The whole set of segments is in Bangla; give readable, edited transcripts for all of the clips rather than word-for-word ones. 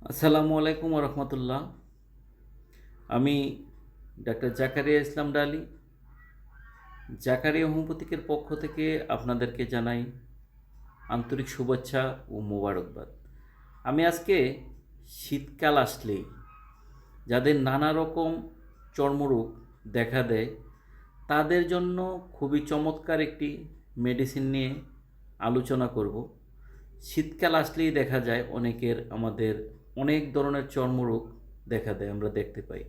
আসসালামু আলাইকুম রহমতুল্লাহ। আমি ডাক্তার জাকারিয়া ইসলাম ডালি, জাকারিয়া হোমিওপ্যাথিকের পক্ষ থেকে আপনাদেরকে জানাই আন্তরিক শুভেচ্ছা ও মোবারকবাদ। আমি আজকে শীতকাল আসলেই যাদের নানা রকম চর্মরোগ দেখা দেয় তাদের জন্য খুবই চমৎকার একটি মেডিসিন নিয়ে আলোচনা করব। শীতকাল আসলেই দেখা যায় আমাদের অনেক ধরনের চর্মরোগ দেখা দেয়, আমরা দেখতে পাই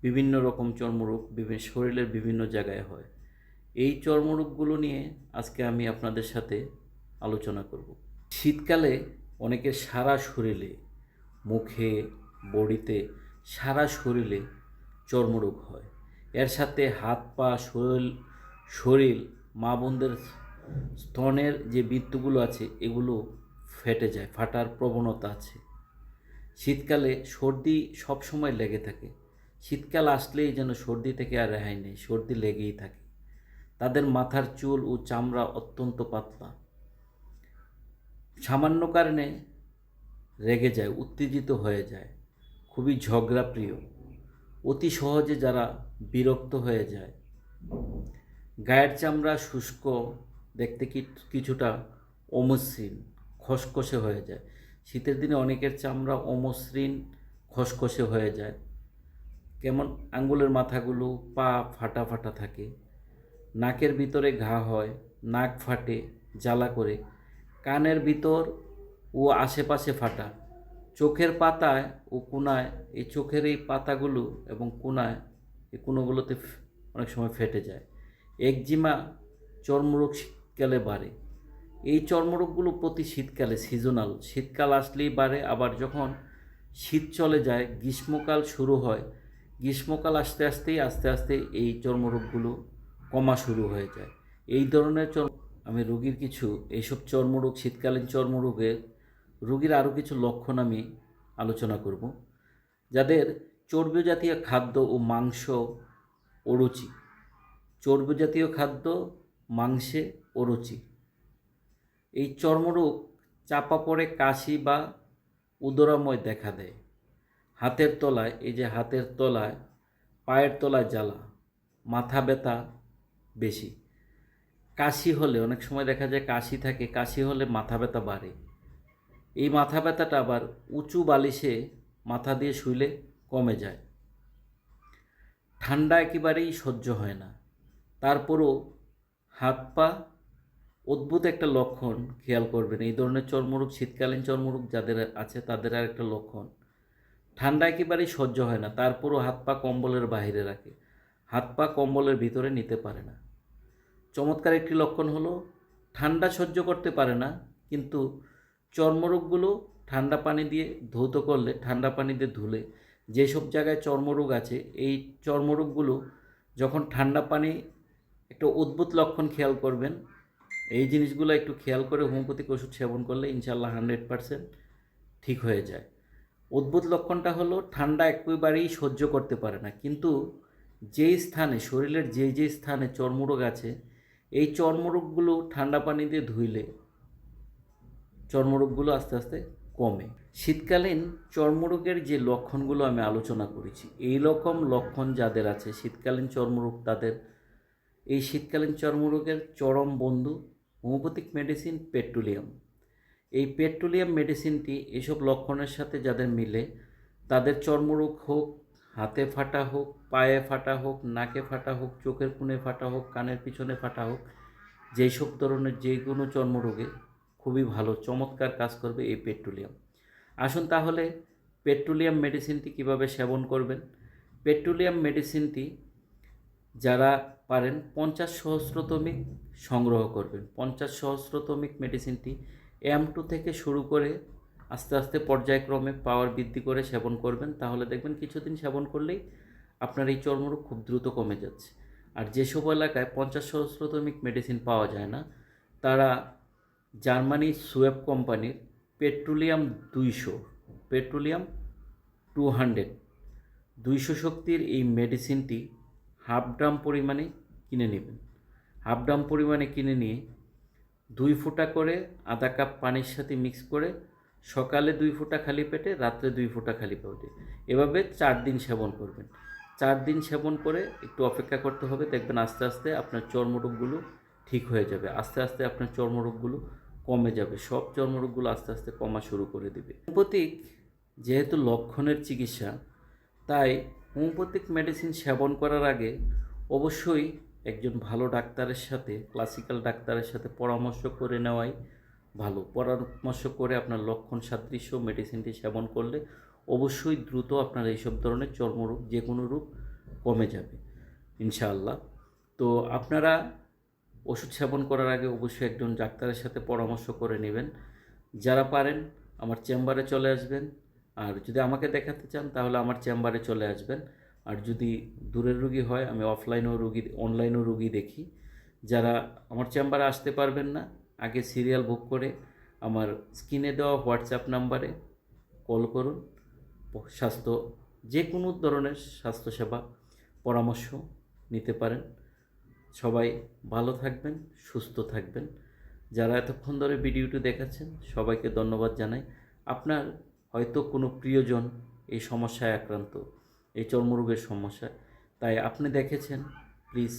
বিভিন্ন রকম চর্মরোগ বিভিন্ন শরীরের বিভিন্ন জায়গায় হয়। এই চর্মরোগগুলো নিয়ে আজকে আমি আপনাদের সাথে আলোচনা করব। শীতকালে অনেকের সারা শরীরে, মুখে, বডিতে, সারা শরীরে চর্মরোগ হয়। এর সাথে হাত পা শরীর মা বোনদের স্তনের যে বৃত্তগুলো আছে এগুলো ফেটে যায়, ফাটার প্রবণতা আছে। শীতকালে সর্দি সবসময় লেগে থাকে। শীতকাল আসলেই যেন সর্দি থেকে আর রেহাই নেই, সর্দি লেগেই থাকে। তাদের মাথার চুল ও চামড়া অত্যন্ত পাতলা, সামান্য কারণে রেগে যায়, উত্তেজিত হয়ে যায়, খুবই ঝগড়াপ্রিয়, অতি সহজে যারা বিরক্ত হয়ে যায়। গায়ের চামড়া শুষ্ক, দেখতে কিছুটা অমসৃণ, খসখসে হয়ে যায়। শীতের দিনে অনেকের চামড়া অমসৃণ, খসখসে হয়ে যায়। কেমন আঙ্গুলের মাথাগুলো পা ফাটা ফাটা থাকে। নাকের ভিতরে ঘা হয়, নাক ফাটে জ্বালা করে। কানের ভিতর ও আশেপাশে ফাটা। চোখের পাতায় ও কোনায়, এই চোখের এই পাতাগুলো এবং কোনায়, এই কোনোগুলোতে অনেক সময় ফেটে যায়। একজিমা চর্মরোগ শীতকালে বাড়ে। এই চর্মরোগগুলো প্রতি শীতকালে সিজনাল, শীতকাল আসলেই বাড়ে। আবার যখন শীত চলে যায়, গ্রীষ্মকাল শুরু হয়, গ্রীষ্মকাল আস্তে আস্তে এই চর্মরোগগুলো কমা শুরু হয়ে যায়। এই ধরনের আমি রোগীর কিছু এইসব চর্মরোগ, শীতকালীন চর্মরোগের রোগীর আরও কিছু লক্ষণ আমি আলোচনা করব। যাদের চর্বি জাতীয় খাদ্য ও মাংস অরুচি, চর্বি জাতীয় খাদ্য মাংসে অরুচি, এই চর্মরোগ চাপা পড়ে কাশি বা উদরাময় দেখা দেয়। হাতের তলায়, এই যে হাতের তলায়, পায়ের তলায় জ্বালা, মাথা ব্যথা বেশি। কাশি হলে অনেক সময় দেখা যায় কাশি থাকে, কাশি হলে মাথা ব্যথা বাড়ে। এই মাথা ব্যথাটা আবার উঁচু বালিশে মাথা দিয়ে শুইলে কমে যায়। ঠান্ডা একেবারেই সহ্য হয় না, তারপরও হাত পা, অদ্ভুত একটা লক্ষণ খেয়াল করবেন এই ধরনের চর্মরোগ, শীতকালীন চর্মরোগ যাদের আছে তাদের আর একটা লক্ষণ, ঠান্ডা একেবারেই সহ্য হয় না, তারপরও হাত পা কম্বলের বাইরে রাখে, হাত পা কম্বলের ভিতরে নিতে পারে না। চমৎকার একটি লক্ষণ হলো ঠান্ডা সহ্য করতে পারে না, কিন্তু চর্মরোগগুলো ঠান্ডা পানি দিয়ে ধৌত করলে, ঠান্ডা পানি দিয়ে ধুলে যেসব জায়গায় চর্মরোগ আছে এই চর্মরোগগুলো যখন ঠান্ডা পানি, একটা অদ্ভুত লক্ষণ খেয়াল করবেন, এই জিনিসগুলো একটু খেয়াল করে হোমিওপ্যাথিক ওষুধ সেবন করলে ইনশাল্লাহ 100% ঠিক হয়ে যায়। অদ্ভুত লক্ষণটা হলো ঠান্ডা একেবারেই সহ্য করতে পারে না, কিন্তু যেই স্থানে, শরীরের যেই স্থানে চর্মরোগ আছে এই চর্মরোগগুলো ঠান্ডা পানি দিয়ে ধুইলে চর্মরোগগুলো আস্তে আস্তে কমে। শীতকালীন চর্মরোগের যে লক্ষণগুলো আমি আলোচনা করেছি, এই রকম লক্ষণ যাদের আছে শীতকালীন চর্মরোগ, তাদের এই শীতকালীন চর্মরোগের চরম বন্ধু হোমিওপ্যাথিক মেডিসিন পেট্রোলিয়াম। এই পেট্রোলিয়াম মেডিসিনটি এসব লক্ষণের সাথে যাদের মিলে, তাদের চর্মরোগ হোক, হাতে ফাটা হোক, পায়ে ফাটা হোক, নাকে ফাটা হোক, চোখের কোণে ফাটা হোক, কানের পিছনে ফাটা হোক, যেই সব ধরনের যে কোনো চর্মরোগে খুবই ভালো, চমৎকার কাজ করবে এই পেট্রোলিয়াম। আসুন তাহলে পেট্রোলিয়াম মেডিসিনটি কিভাবে সেবন করবেন। পেট্রোলিয়াম মেডিসিনটি যারা পারেন 50 সহস্রতমিক সংগ্রহ করবেন। 50 সহস্রতমিক মেডিসিনটি M2 থেকে শুরু করে আস্তে আস্তে পর্যায়ক্রমে পাওয়ার বৃদ্ধি করে সেবন করবেন, তাহলে দেখবেন কিছুদিন সেবন করলেই আপনার এই চর্মরোগ খুব দ্রুত কমে যাচ্ছে। আর যেসব এলাকায় 50 সহস্রতমিক মেডিসিন পাওয়া যায় না, তারা জার্মানি সুয়েব কোম্পানির পেট্রোলিয়াম 200, পেট্রোলিয়াম 200, 200 শক্তির এই মেডিসিনটি হাফ ড্রাম পরিমাণে কিনে নেবেন। হাফ ড্রাম পরিমাণে কিনে নিয়ে 2 ফোঁটা করে আধা কাপ পানির সাথে মিক্স করে সকালে 2 ফোঁটা খালি পেটে, রাত্রে 2 ফোঁটা খালি পেটে, এভাবে 4 দিন সেবন করবেন। 4 দিন সেবন করে একটু অপেক্ষা করতে হবে, দেখবেন আস্তে আস্তে আপনার চর্মরোগগুলো ঠিক হয়ে যাবে, আস্তে আস্তে আপনার চর্মরোগগুলো কমে যাবে, সব চর্মরোগগুলো আস্তে আস্তে কমা শুরু করে দেবে। হোমিওপ্যাথিক যেহেতু লক্ষণের চিকিৎসা, তাই হোমিওপ্যাথিক মেডিসিন সেবন করার আগে অবশ্যই একজন ভালো ডাক্তারের সাথে, ক্লাসিক্যাল ডাক্তারের সাথে পরামর্শ করে নেওয়াই ভালো। পরামর্শ করে আপনার লক্ষণ সাদৃশ্য মেডিসিনটি সেবন করলে অবশ্যই দ্রুত আপনার এইসব ধরনের চর্মরোগ, যে কোনো রোগ কমে যাবে ইনশাআল্লাহ। তো আপনারা ওষুধ সেবন করার আগে অবশ্যই একজন ডাক্তারের সাথে পরামর্শ করে নেবেন। যারা পারেন আমার চেম্বারে চলে আসবেন, আর যদি আমাকে দেখাতে চান তাহলে আমার চেম্বারে চলে আসবেন। আর যদি দূরের রুগী হয়, আমি অনলাইনেও রুগী দেখি। যারা আমার চেম্বারে আসতে পারবেন না, আগে সিরিয়াল বুক করে আমার স্ক্রিনে দেওয়া হোয়াটসঅ্যাপ নাম্বারে কল করুন। স্বাস্থ্য, যে কোনো ধরনের স্বাস্থ্যসেবা পরামর্শ নিতে পারেন। সবাই ভালো থাকবেন, সুস্থ থাকবেন। যারা এতক্ষণ ধরে ভিডিওটি দেখাচ্ছেন সবাইকে ধন্যবাদ জানাই। আপনার হয়তো কোনো প্রিয়জন এই সমস্যায় আক্রান্ত, এই চর্মরোগের সমস্যায়, তাই আপনি দেখেছেন, প্লিজ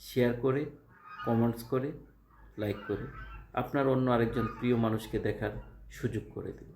শেয়ার করে, কমেন্টস করে, লাইক করে আপনার অন্য আরেকজন প্রিয় মানুষকে দেখার সুযোগ করে দিন।